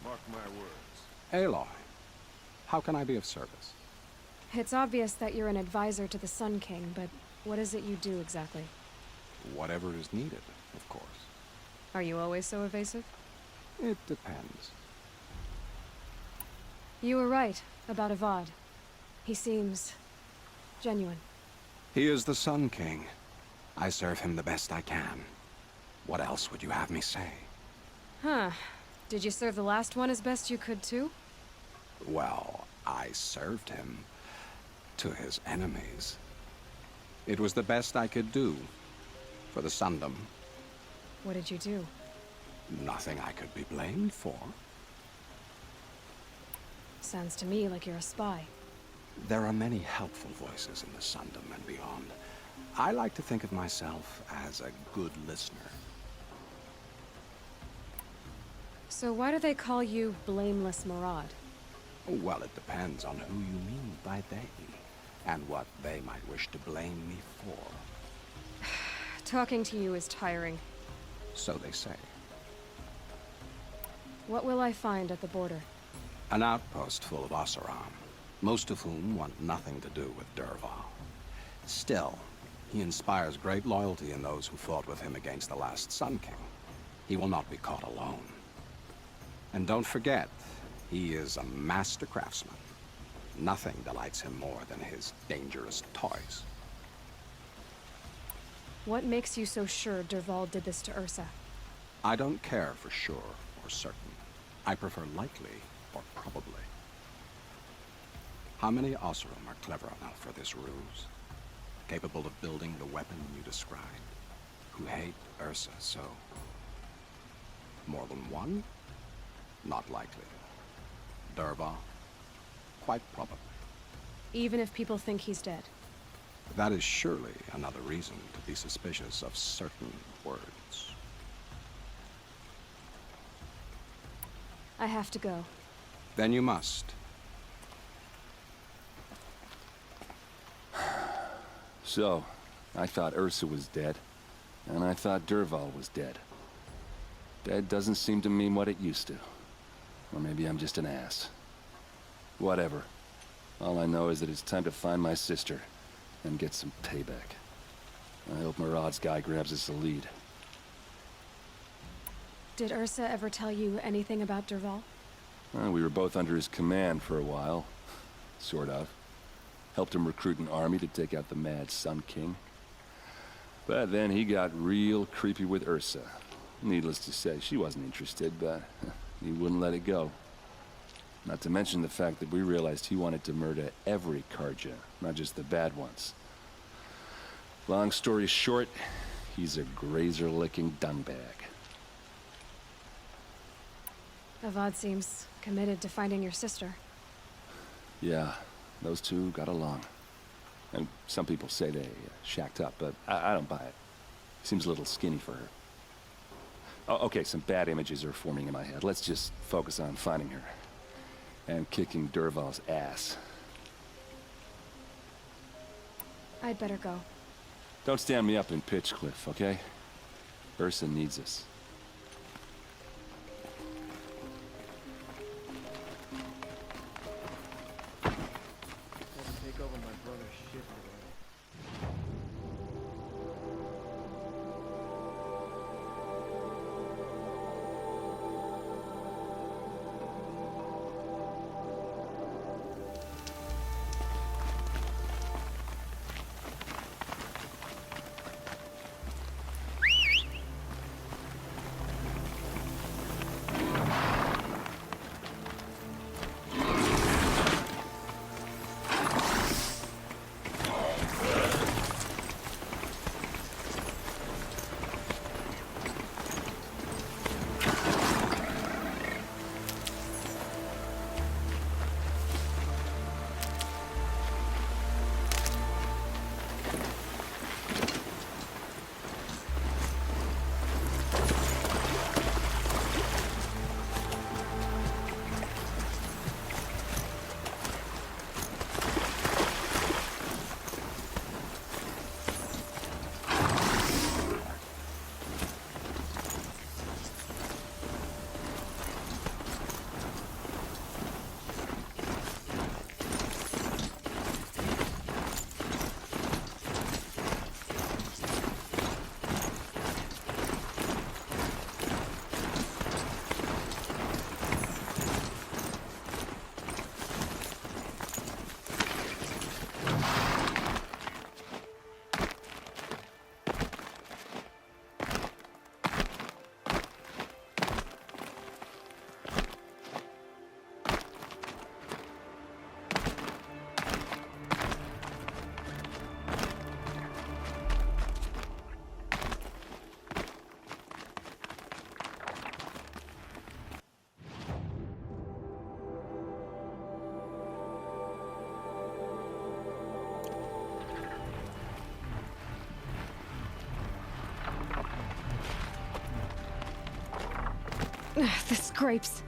Mark my words. Aloy, how can I be of service? It's obvious that you're an advisor to the Sun King, but what is it you do exactly? Whatever is needed, of course. Are you always so evasive? It depends. You were right about Avad. He seems genuine. He is the Sun King. I serve him the best I can. What else would you have me say? Huh. Did you serve the last one as best you could, too? Well, I served him to his enemies. It was the best I could do for the Sundom. What did you do? Nothing I could be blamed for. Sounds to me like you're a spy. There are many helpful voices in the Sundom and beyond. I like to think of myself as a good listener. So why do they call you Blameless Maraud? Well, it depends on who you mean by they, and what they might wish to blame me for. Talking to you is tiring. So they say. What will I find at the border? An outpost full of Oseram, most of whom want nothing to do with Dervahl. Still, he inspires great loyalty in those who fought with him against the last Sun King. He will not be caught alone. And don't forget, he is a master craftsman. Nothing delights him more than his dangerous toys. What makes you so sure Dervahl did this to Ursa? I don't care for sure or certain. I prefer likely or probably. How many Oseram are clever enough for this ruse? Capable of building the weapon you described? Who hate Ursa so? More than one? Not likely. Dervahl? Quite probably. Even if people think he's dead? That is surely another reason to be suspicious of certain words. I have to go. Then you must. So, I thought Ursa was dead, and I thought Dervahl was dead. Dead doesn't seem to mean what it used to. Or maybe I'm just an ass. Whatever. All I know is that it's time to find my sister and get some payback. I hope Maraud's guy grabs us a lead. Did Ursa ever tell you anything about Dervahl? Well, we were both under his command for a while. Sort of. Helped him recruit an army to take out the mad Sun King. But then he got real creepy with Ursa. Needless to say, she wasn't interested, but he wouldn't let it go. Not to mention the fact that we realized he wanted to murder every Karja, not just the bad ones. Long story short, he's a grazer-licking dungbag. Avad seems committed to finding your sister. Yeah, those two got along. And some people say they shacked up, but I don't buy it. Seems a little skinny for her. Oh, okay, some bad images are forming in my head. Let's just focus on finding her. And kicking Dervahl's ass. I'd better go. Don't stand me up in Pitchcliff, okay? Ursa needs us. Take over my brother's shit today. The scrapes.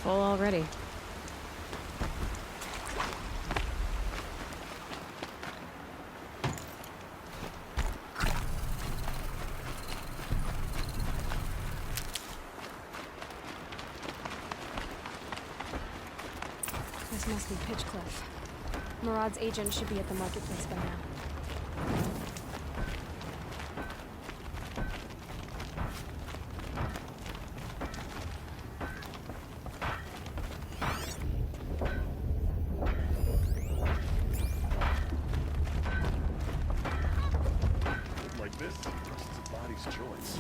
Full already. This must be Pitchcliff. Murad's agent should be at the marketplace by now. Like this, it's a body's choice.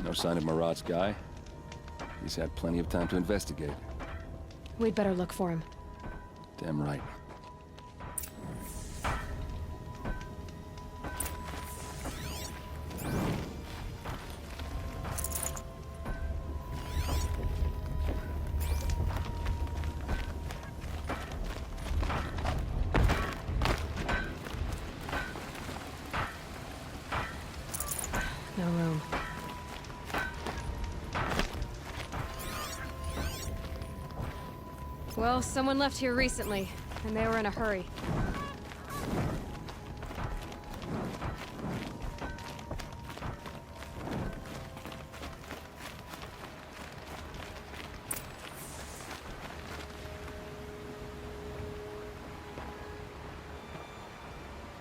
No sign of Murad's guy. He's had plenty of time to investigate. We'd better look for him. Damn right. No room. Well, someone left here recently, and they were in a hurry.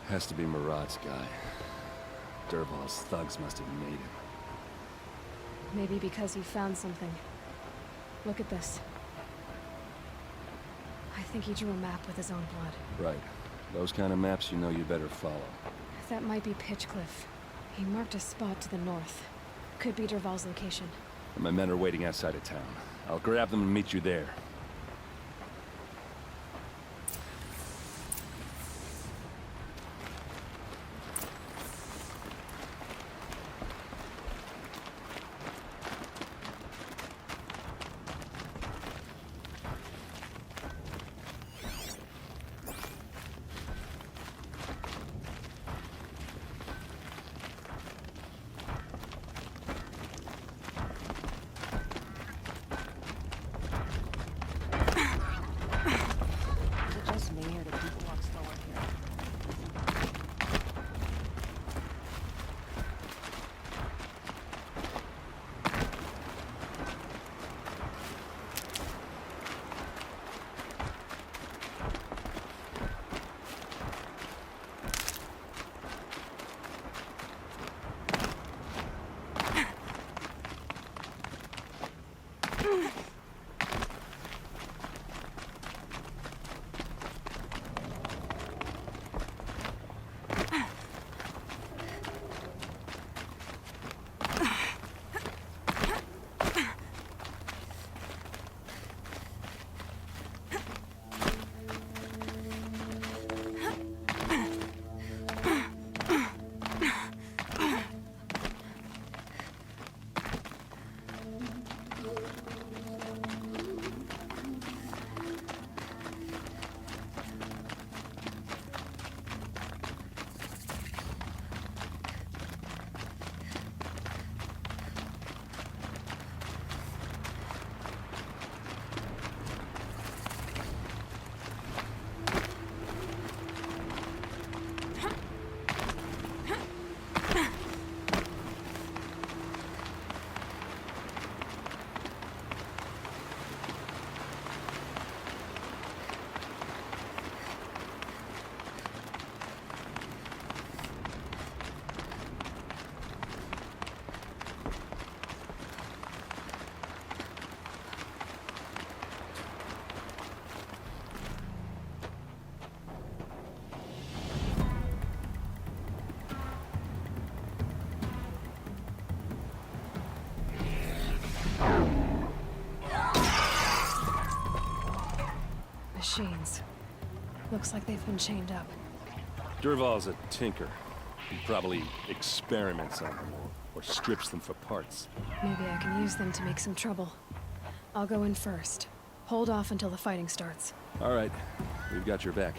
Has to be Murad's guy. Dervahl's thugs must have made him. Maybe because he found something. Look at this. I think he drew a map with his own blood. Right. Those kind of maps you know you better follow. That might be Pitchcliff. He marked a spot to the north. could be Dervahl's location. And my men are waiting outside of town. I'll grab them and meet you there. Is it just me, or do people walk slower here? Machines. Looks like they've been chained up. Dervahl's a tinker. He probably experiments on them or strips them for parts. Maybe I can use them to make some trouble. I'll go in first. Hold off until the fighting starts. All right, we've got your back.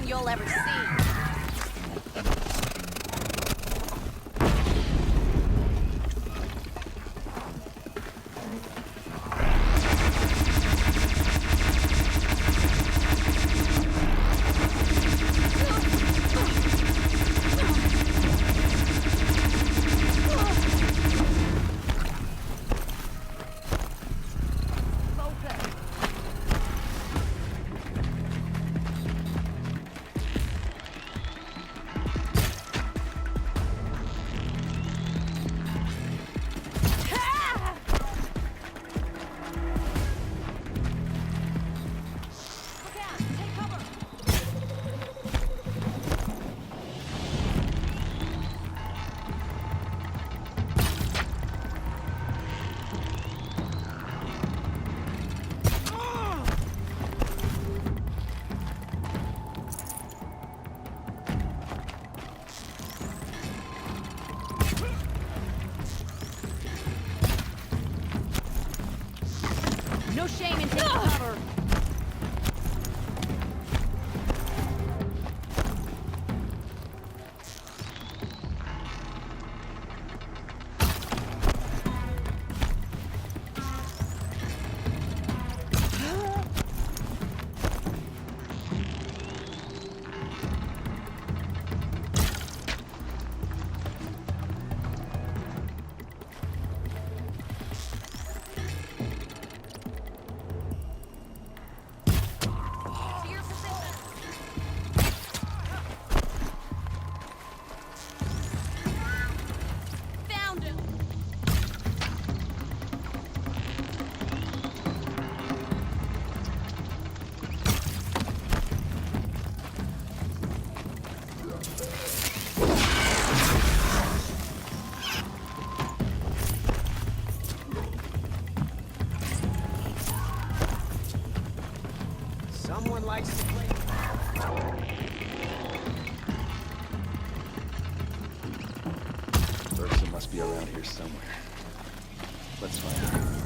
You'll ever see. No shame in taking cover. Someone likes to play. Ursa must be around here somewhere. Let's find her.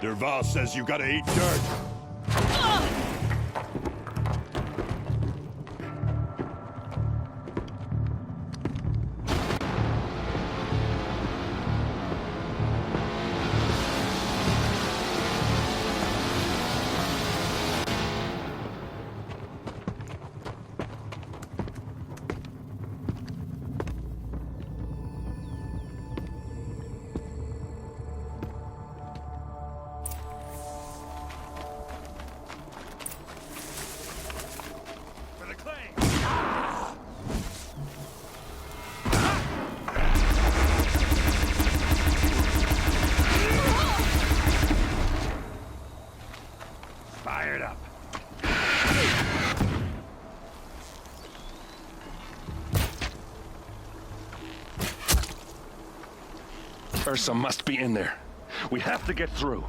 Dervahl says you gotta eat dirt. For the claim. Fired up. Ursa must be in there. We have to get through.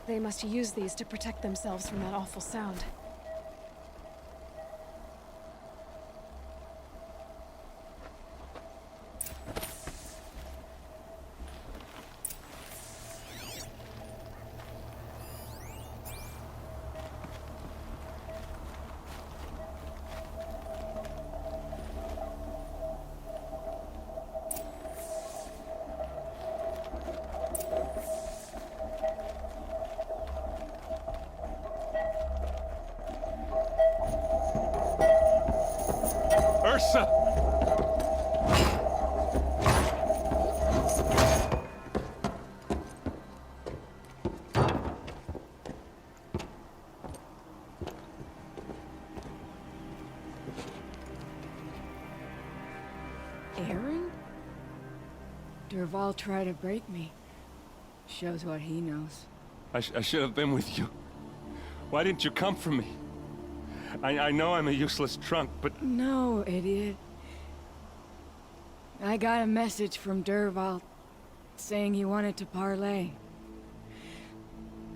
They must use these to protect themselves from that awful sound. Ursa! Aaron? Dervahl tried to break me. Shows what he knows. I should have been with you. Why didn't you come for me? I know I'm a useless trunk, but... No, idiot. I got a message from Dervahl saying he wanted to parlay.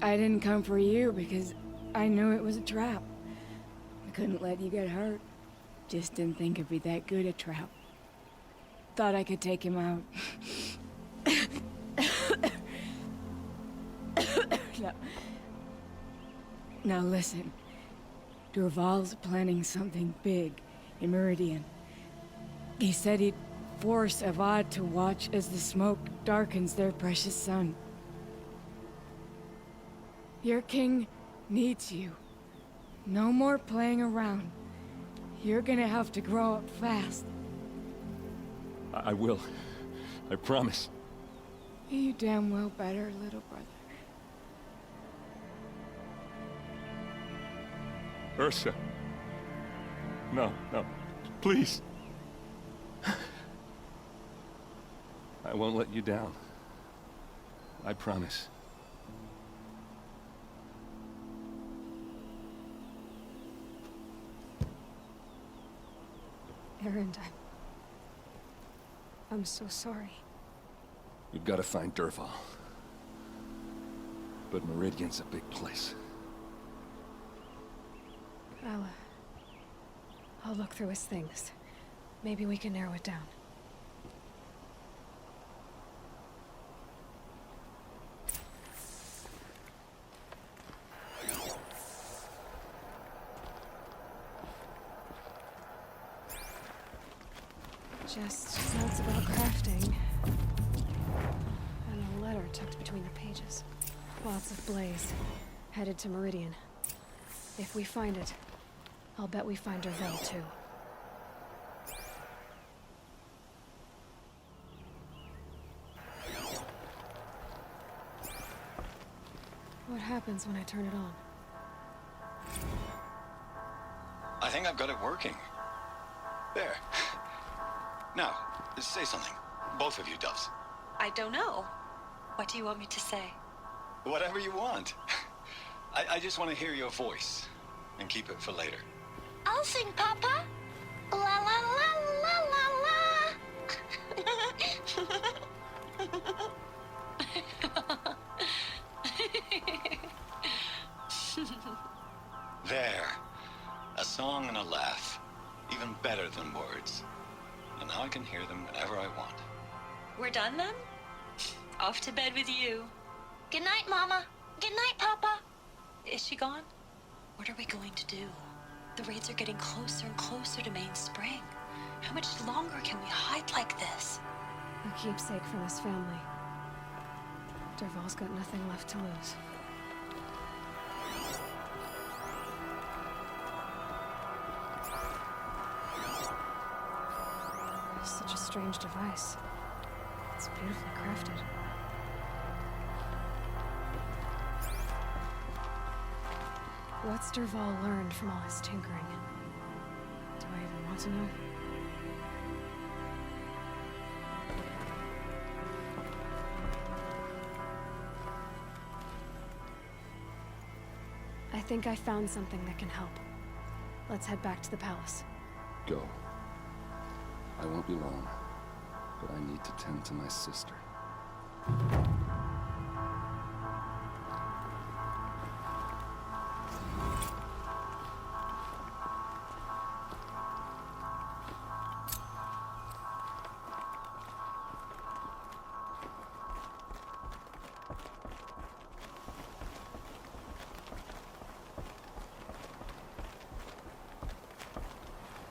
I didn't come for you because I knew it was a trap. I couldn't let you get hurt. Just didn't think it'd be that good a trap. Thought I could take him out. Now listen. Dervahl's planning something big in Meridian. He said he'd force Avad to watch as the smoke darkens their precious sun. Your king needs you. No more playing around. You're gonna have to grow up fast. I will. I promise. You damn well better, little brother. Ursa. No, please. I won't let you down. I promise. Aaron, I'm so sorry. We've got to find Dervahl. But Meridian's a big place. I'll look through his things. Maybe we can narrow it down. Just notes about crafting. And a letter tucked between the pages. Lots of blaze. Headed to Meridian. If we find it, I'll bet we find Dervahl too. What happens when I turn it on? I think I've got it working. There. Now, say something. Both of you, Doves. I don't know. What do you want me to say? Whatever you want. I just want to hear your voice. And keep it for later. I'll sing, Papa. La la la la la la. done then? Off to bed with you. Good night, Mama. Good night, Papa. Is she gone? What are we going to do? The raids are getting closer and closer to Main Spring. How much longer can we hide like this? A keepsake from his family. Dervahl's got nothing left to lose. Such a strange device. It's beautifully crafted. What's Dervahl learned from all his tinkering? Do I even want to know? I think I found something that can help. Let's head back to the palace. Go. I won't be long, but I need to tend to my sister.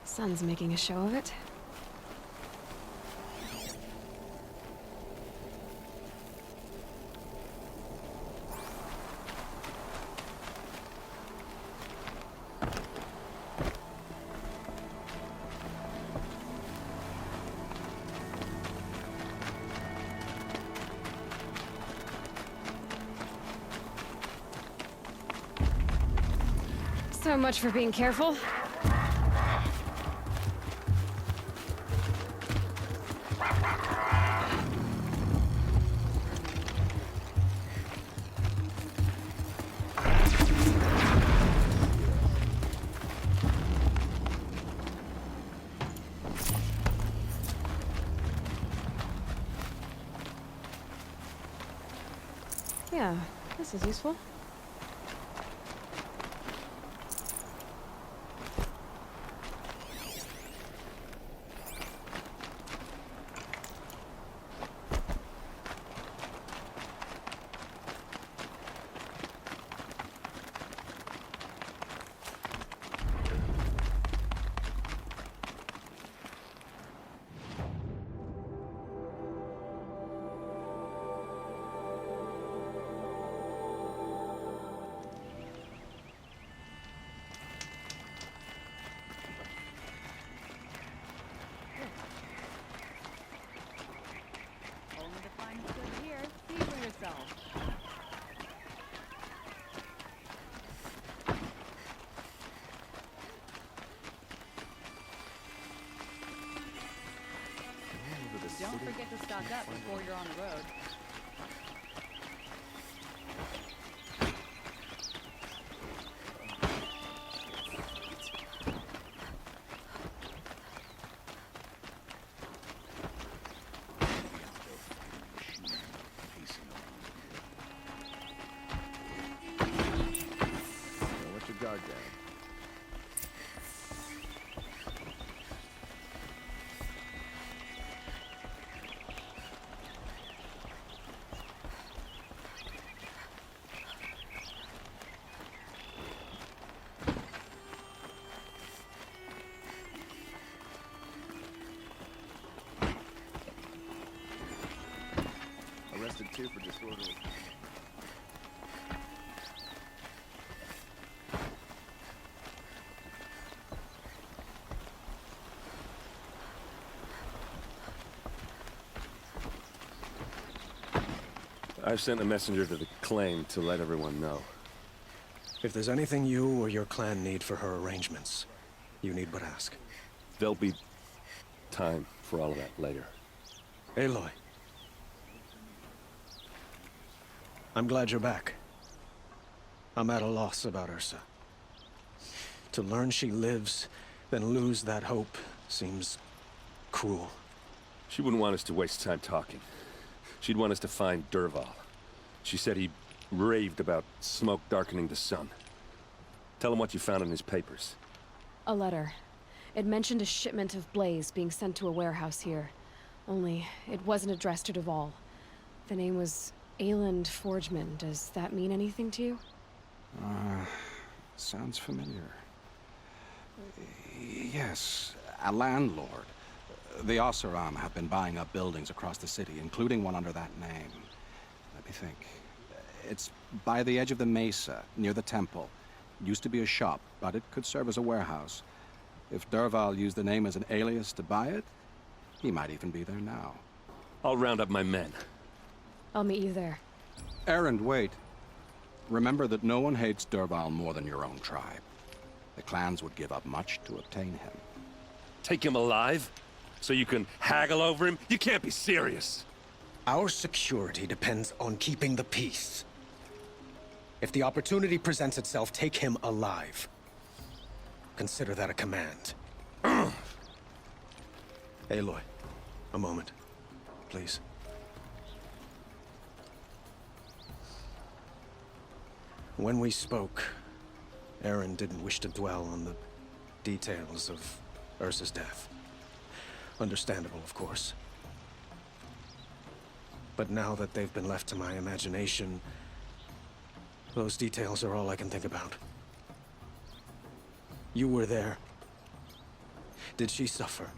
Son's making a show of it. So much for being careful. Yeah, this is useful. Don't forget to stock up before you're on the road. Let your guard down. Arrested 2 for disorderly. I've sent a messenger to the claim to let everyone know. If there's anything you or your clan need for her arrangements, you need but ask. There'll be time for all of that later. Aloy. I'm glad you're back. I'm at a loss about Ursa. To learn she lives, then lose that hope, seems cruel. She wouldn't want us to waste time talking. She'd want us to find Dervahl. She said he raved about smoke darkening the sun. Tell him what you found in his papers. A letter. It mentioned a shipment of blaze being sent to a warehouse here. Only, it wasn't addressed to Dervahl. The name was Ayland Forgeman. Does that mean anything to you? Sounds familiar. Yes, a landlord. The Oseram have been buying up buildings across the city, including one under that name. Let me think. It's by the edge of the mesa, near the temple. Used to be a shop, but it could serve as a warehouse. If Dervahl used the name as an alias to buy it, he might even be there now. I'll round up my men. I'll meet you there. Erend, wait. Remember that no one hates Dervahl more than your own tribe. The clans would give up much to obtain him. Take him alive? So you can haggle over him? You can't be serious. Our security depends on keeping the peace. If the opportunity presents itself, take him alive. Consider that a command. Aloy, a moment, please. When we spoke, Erend didn't wish to dwell on the details of Ursa's death. Understandable, of course. But now that they've been left to my imagination, those details are all I can think about. You were there. Did she suffer?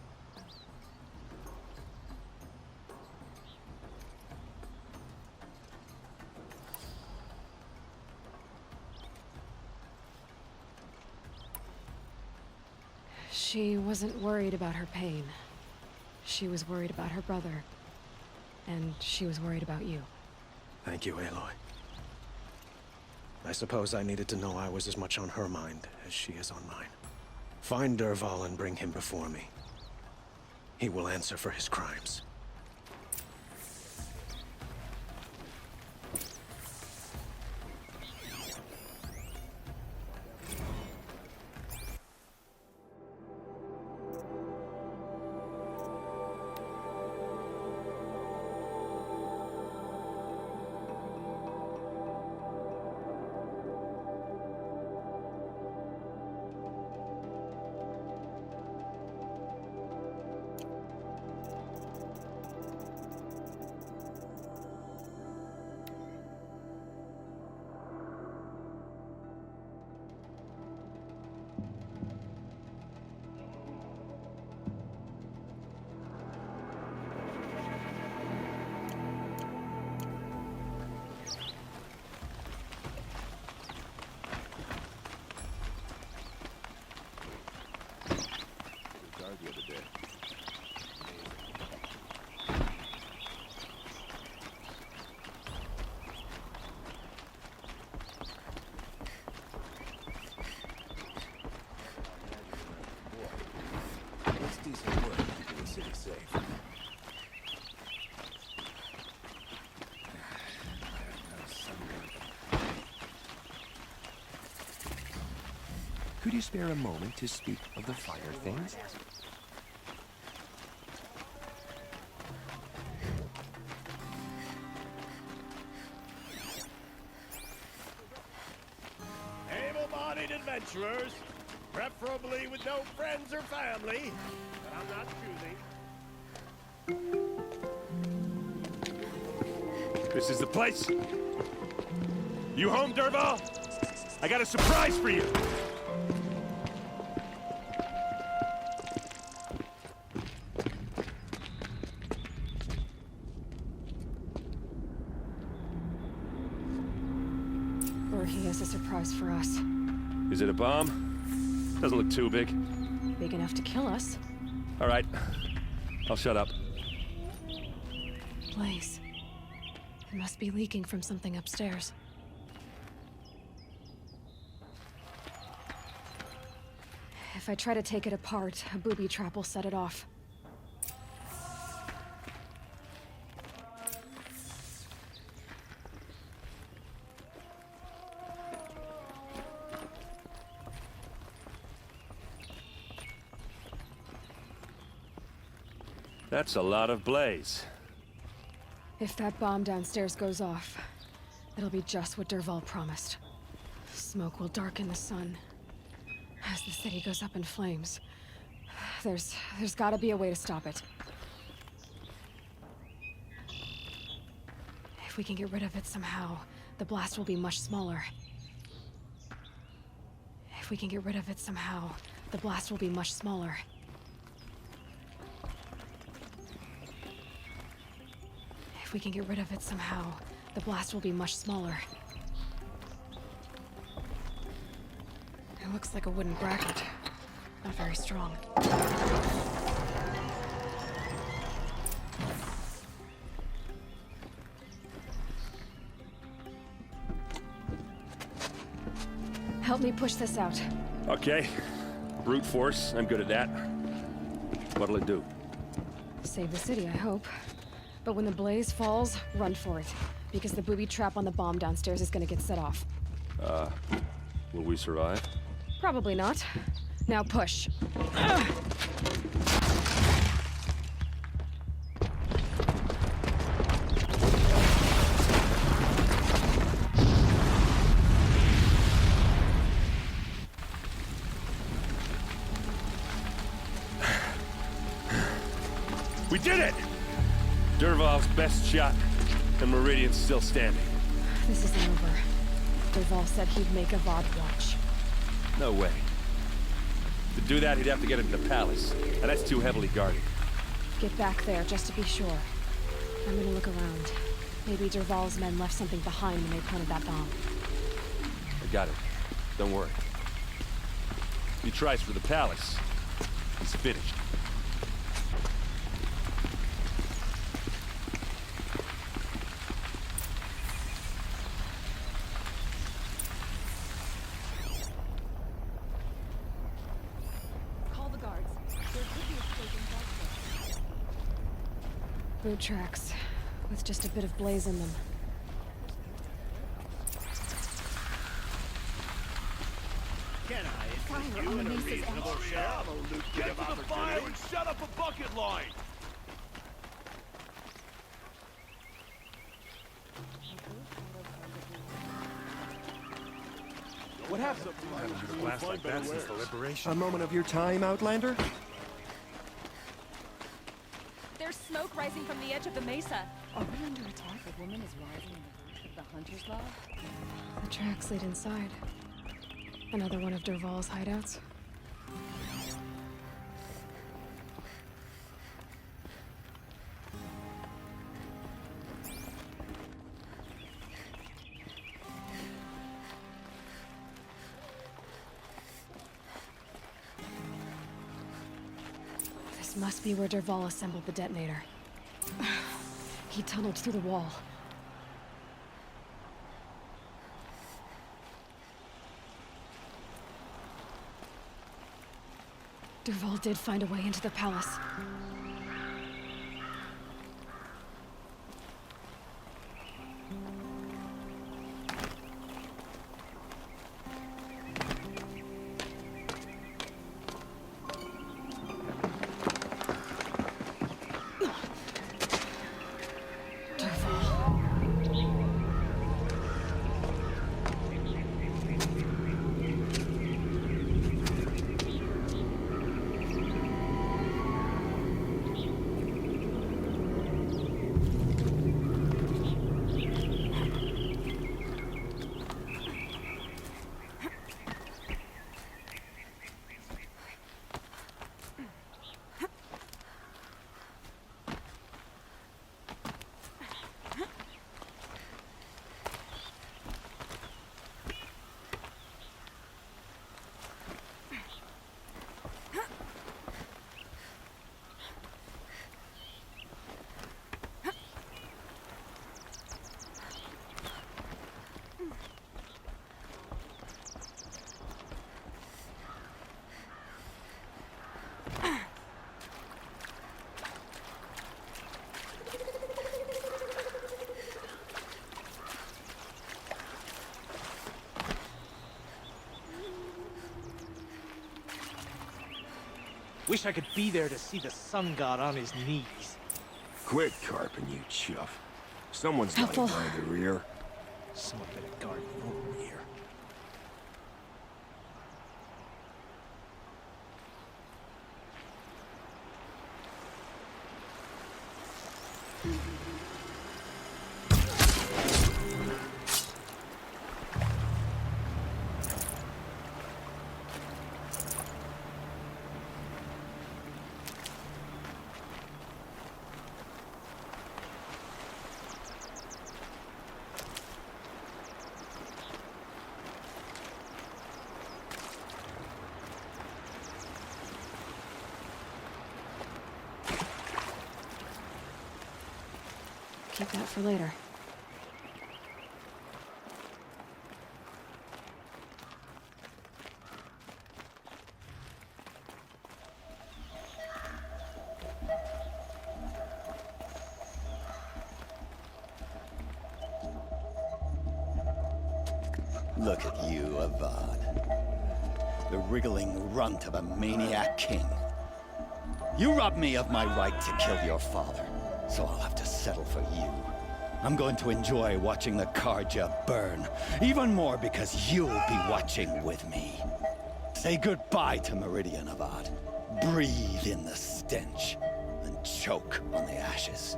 She wasn't worried about her pain. She was worried about her brother. And she was worried about you. Thank you, Aloy. I suppose I needed to know I was as much on her mind as she is on mine. Find Dervahl and bring him before me. He will answer for his crimes. Could you spare a moment to speak of the fire things? Able-bodied adventurers, preferably with no friends or family, but I'm not choosing. This is the place. You home, Dervahl? I got a surprise for you. Or he has a surprise for us. Is it a bomb? Doesn't look too big. Big enough to kill us. All right. I'll shut up. Blaze. It must be leaking from something upstairs. If I try to take it apart, a booby trap will set it off. That's a lot of blaze. If that bomb downstairs goes off, it'll be just what Dervahl promised. Smoke will darken the sun. As the city goes up in flames, there's gotta be a way to stop it. If we can get rid of it somehow, the blast will be much smaller. If we can get rid of it somehow, the blast will be much smaller. If we can get rid of it somehow, the blast will be much smaller. It looks like a wooden bracket. Not very strong. Help me push this out. Okay. Brute force, I'm good at that. What'll it do? Save the city, I hope. But when the blaze falls, run for it. Because the booby trap on the bomb downstairs is gonna get set off. Will we survive? Probably not. Now push. We did it! Dervahl's best shot, and Meridian's still standing. This isn't over. Dervahl said he'd make a VOD watch. No way. To do that, he'd have to get into the palace, and that's too heavily guarded. Get back there, just to be sure. I'm gonna look around. Maybe Dervahl's men left something behind when they planted that bomb. I got it. Don't worry. He tries for the palace. He's finished. Boot tracks, with just a bit of blaze in them. Can I interest you in a reasonable share of a lucrative opportunity? Get to the fire and shut up a bucket line! What happened? I haven't heard a blast like that since the liberation. A moment of your time, Outlander? There's smoke rising from the edge of the mesa. Are we under attack? A woman is rising in the root of the hunter's log? The tracks lead inside. Another one of Dervahl's hideouts. This must be where Dervahl assembled the detonator. He tunneled through the wall. Dervahl did find a way into the palace. Wish I could be there to see the sun god on his knees. Quit carping, you chuff. Someone's lying Helpful. by the rear. Someone better guard over here. keep that for later. Look at you, Avad. The wriggling runt of a maniac king. You robbed me of my right to kill your father, so I'll have to settle for you. I'm going to enjoy watching the Karja burn, even more because you'll be watching with me. Say goodbye to Meridian, Avad. Breathe in the stench, and choke on the ashes.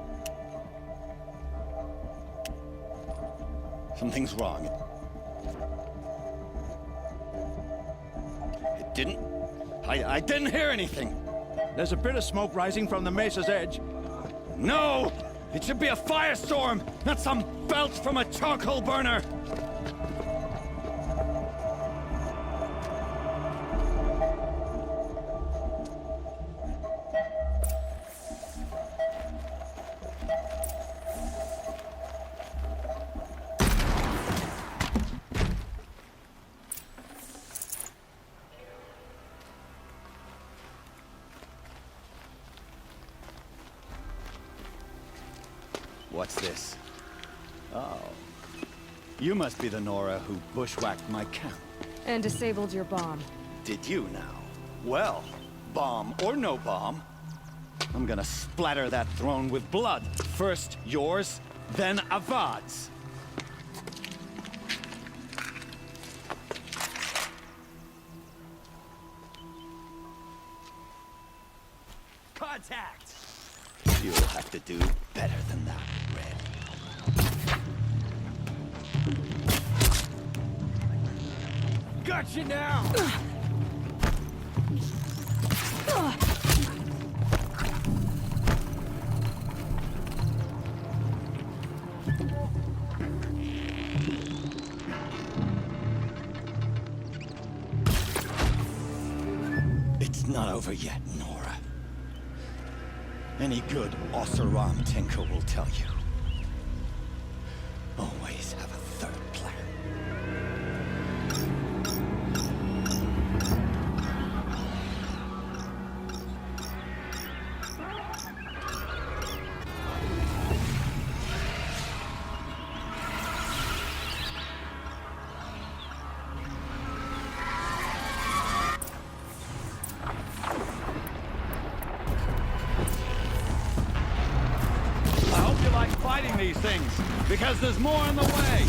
Something's wrong. I didn't hear anything. There's a bit of smoke rising from the mesa's edge. No! It should be a firestorm, not some belch from a charcoal burner! What's this? Oh. You must be the Nora who bushwhacked my camp. And disabled your bomb. Did you now? Well, bomb or no bomb, I'm gonna splatter that throne with blood. First yours, then Avad's. Contact! You'll have to do better than that, Red. Got you now! It's not over yet, Nora. Any good Oseram tinker will tell you. Always have a third plan. Fighting these things, because there's more on the way!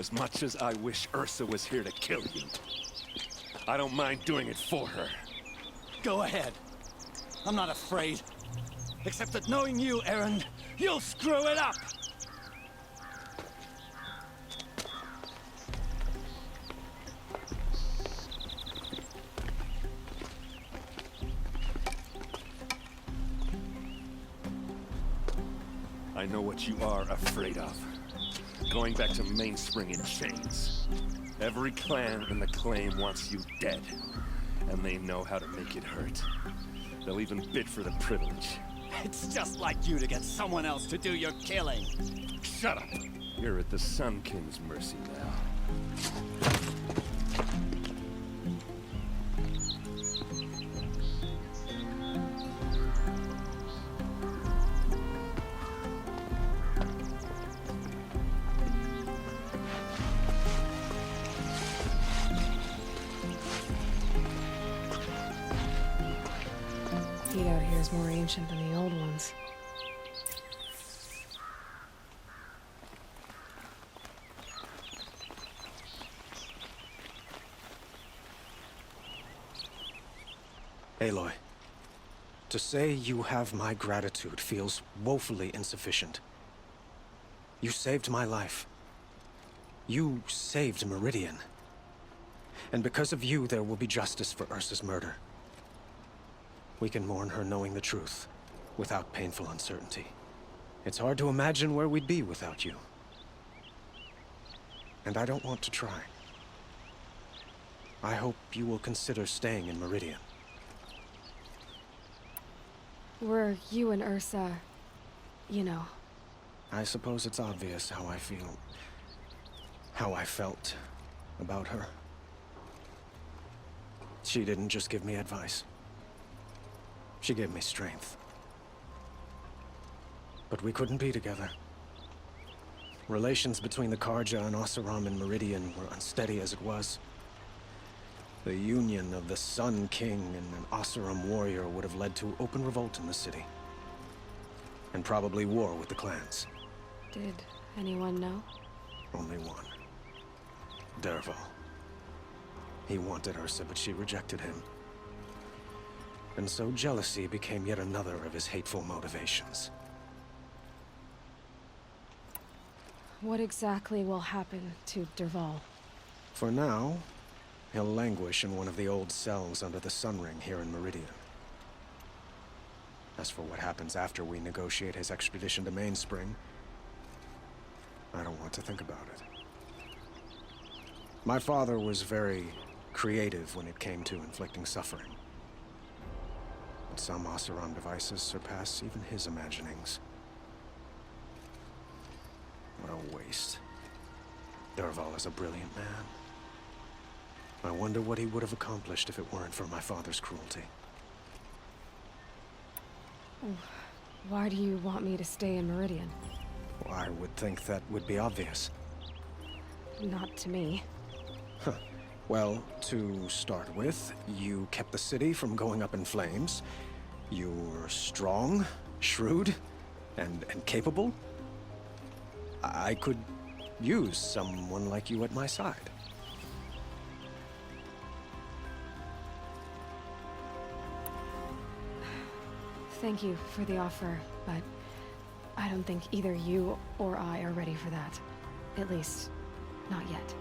as much as I wish Ursa was here to kill you, I don't mind doing it for her. Go ahead. I'm not afraid. Except that knowing you, Aaron, you'll screw it up! I know what you are afraid of. Going back to Mainspring in chains. Every clan in the claim wants you dead. And they know how to make it hurt. They'll even bid for the privilege. It's just like you to get someone else to do your killing. Shut up! You're at the Sun King's mercy now. Feet out here is more ancient than the old ones. Aloy, to say you have my gratitude feels woefully insufficient. You saved my life. You saved Meridian. And because of you, there will be justice for Ursa's murder. We can mourn her knowing the truth, without painful uncertainty. It's hard to imagine where we'd be without you. And I don't want to try. I hope you will consider staying in Meridian. Were you and Ursa, you know? I suppose it's obvious how I feel. How I felt about her. She didn't just give me advice. She gave me strength. But we couldn't be together. Relations between the Karja and Oseram and Meridian were unsteady as it was. The union of the Sun King and an Oseram warrior would have led to open revolt in the city. And probably war with the clans. Did anyone know? Only one. Dervahl. He wanted Ursa, but she rejected him. And so jealousy became yet another of his hateful motivations. What exactly will happen to Dervahl? For now, he'll languish in one of the old cells under the Sun Ring here in Meridian. As for what happens after we negotiate his extradition to Mainspring, I don't want to think about it. My father was very creative when it came to inflicting suffering. But some Oseram devices surpass even his imaginings. What a waste. Dervahl is a brilliant man. I wonder what he would have accomplished if it weren't for my father's cruelty. Why do you want me to stay in Meridian? Well, I would think that would be obvious. Not to me. Huh. Well, to start with, you kept the city from going up in flames. You're strong, shrewd, and capable. I could use someone like you at my side. Thank you for the offer, but I don't think either you or I are ready for that. At least, not yet.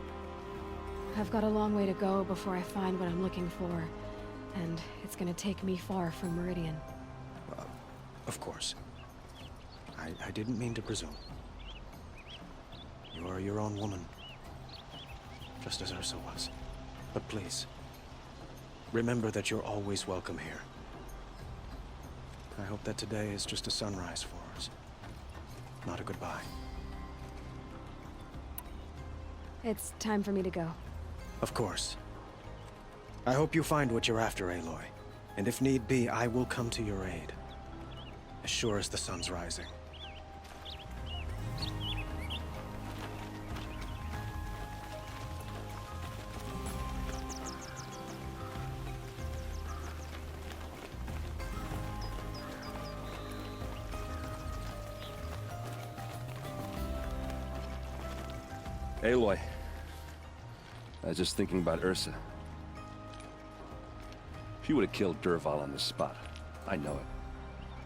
I've got a long way to go before I find what I'm looking for, and it's gonna take me far from Meridian. Of course. I didn't mean to presume. You are your own woman, just as Ursa was. But please, remember that you're always welcome here. I hope that today is just a sunrise for us, not a goodbye. It's time for me to go. Of course. I hope you find what you're after, Aloy. And if need be, I will come to your aid. As sure as the sun's rising. Aloy, I was just thinking about Ursa. She would have killed Dervahl on the spot. I know it.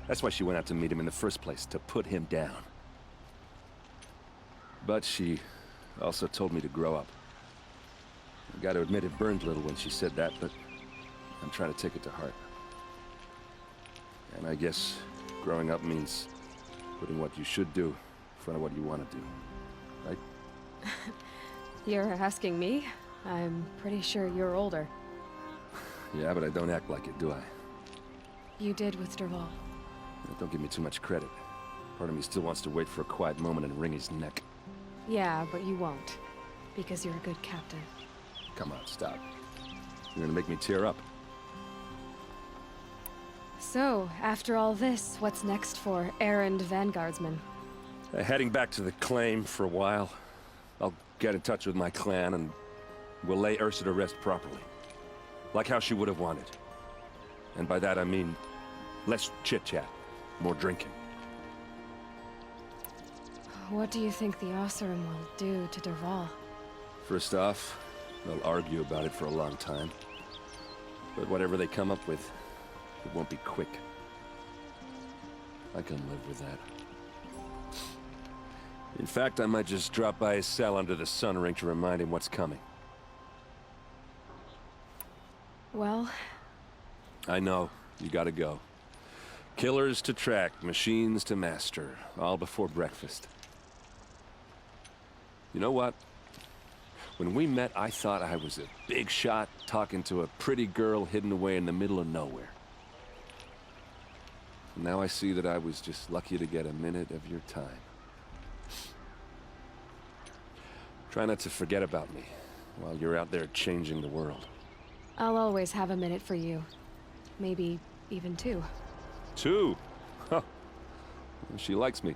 That's why she went out to meet him in the first place, to put him down. But she also told me to grow up. I gotta admit it burned a little when she said that, but I'm trying to take it to heart. And I guess growing up means putting what you should do in front of what you want to do, right? You're asking me? I'm pretty sure you're older. Yeah, but I don't act like it, do I? You did with Dervahl. Don't give me too much credit. Part of me still wants to wait for a quiet moment and wring his neck. Yeah, but you won't. Because you're a good captain. Come on, stop. You're gonna make me tear up. So, after all this, what's next for errand vanguardsman? Heading back to the claim for a while. I'll get in touch with my clan and we'll lay Ursa to rest properly. Like how she would have wanted. And by that I mean less chit-chat, more drinking. What do you think the Oseram will do to Dervahl? First off, they'll argue about it for a long time. But whatever they come up with, it won't be quick. I can live with that. In fact, I might just drop by his cell under the sun ring to remind him what's coming. Well... I know. You gotta go. Killers to track, machines to master, all before breakfast. You know what? When we met, I thought I was a big shot talking to a pretty girl hidden away in the middle of nowhere. Now I see that I was just lucky to get a minute of your time. Try not to forget about me while you're out there changing the world. I'll always have a minute for you. Maybe even 2. 2? Huh. She likes me.